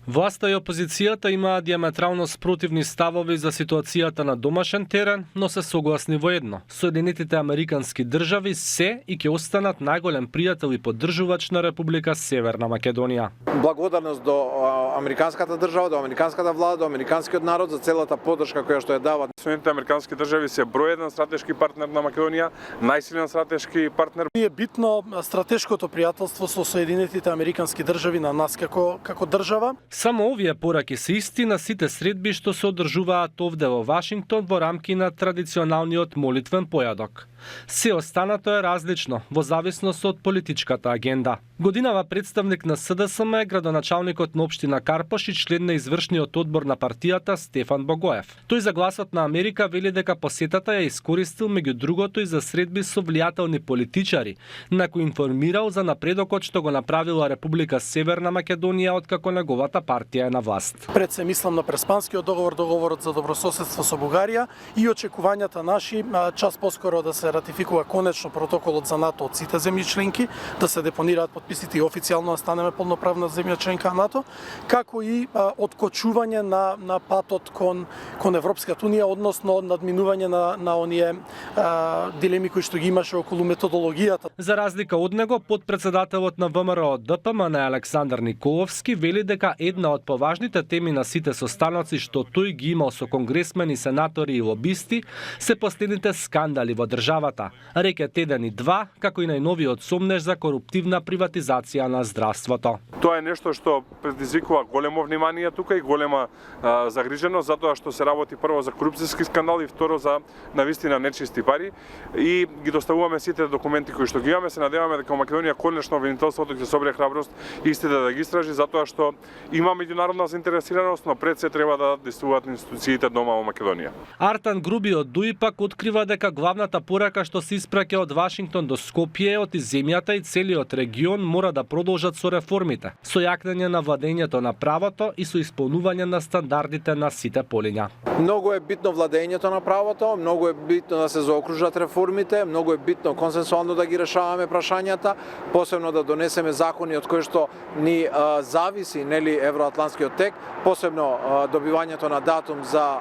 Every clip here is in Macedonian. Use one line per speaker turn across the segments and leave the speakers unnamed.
Власта и опозицијата имаат диаметрално спротивни ставови за ситуацијата на домашен терен, но се согласни во едно. Соединетите американски држави се и ќе останат најголем пријател и поддржувач на Република Северна Македонија.
Благодарност до американската држава, до американската влада, до американскиот народ за целата поддршка која што ја дават.
Соединетите американски држави се број еден стратешки партнер на Македонија, најсилен стратешки партнер.
Е битно стратешкото пријателство со Соединетите американски држави на нас како држава.
Само овие пораки се исти на сите средби што се одржуваат овде во Вашингтон во рамки на традиционалниот молитвен појадок. Се останато е различно, во зависност од политичката агенда. Годинава представник на СДСМ е градоначалникот на општина Карпош и член на извршниот одбор на партијата Стефан Богоев. Тој за Гласот на Америка вели дека посетата ја искористил меѓу другото и за средби со влијателни политичари, на кои информирал за напредокот што го направила Република Северна Македонија откако неговата партија е на власт.
Пред се мислам на Преспанскиот договор, договорот за добрососедство со Бугарија и очекувањата наши час поскоро да се ратификува конечно протоколот за НАТО од сите земји членки, да се депонираат подписите и официјално да станеме полноправна земја членка НАТО, како и откочување на патот кон Европската унија, односно надминување на оние дилеми кои што ги имаше околу методологијата.
За разлика од него, подпредседателот на ВМРО ДПМН Александар Николовски вели дека една од поважните теми на сите состаноци што тој ги имал со конгресмени, сенатори и лобисти се последните скандали во државата, рекет 1 и 2, како и најновиот сомнеж за коруптивна приватизација на здравството.
Тоа е нешто што предизвикува големо внимание тука и голема загриженост, затоа што се работи прво за корупцијски скандали и второ за навистина нечисти пари, и ги доставуваме сите документи кои што ги имаме. Се надеваме дека во Македонија конечно обвинителството ќе собере храброст истите да ги истражи, затоа што има меѓународна заинтересираност, но пред се треба да действуваат институциите дома во Македонија.
Артан Груби од ДУИ пак открива дека главната порака што се испраќа од Вашингтон до Скопје од земјата и целиот регион мора да продолжат со реформите, со јакнење на владењето на правото и со исполнување на стандардите на сите полиња.
Многу е битно владењето на правото, многу е битно да се заокружат реформите, многу е битно консенсуално да ги решаваме прашањата, посебно да донесеме закони од кои што ни зависи евроатлантскиот тек, посебно добивањето на датум за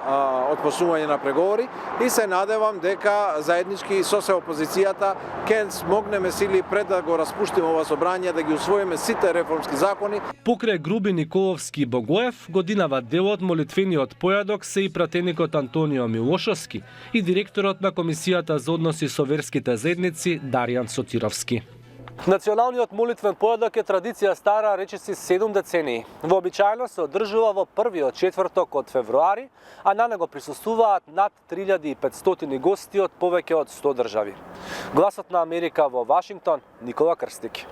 отпочнување на преговори, и се надевам дека заеднички со опозицијата ќе смогнеме сили пред да го распуштиме ова собрање, да ги усвоиме сите реформски закони.
Покрај Груби, Николовски и Богоев, годинава дел од молитвениот појадок се и пратеникот Антонио Милошовски и директорот на Комисијата за односи со верските заедници Даријан Сотировски.
Националниот молитвен појадок е традиција стара речиси 7 децении. Вообичаено се одржува во првиот четврток од февруари, а на него присуствуваат над 3500 гости од повеќе од 100 држави. Гласот на Америка во Вашингтон, Никола Крстик.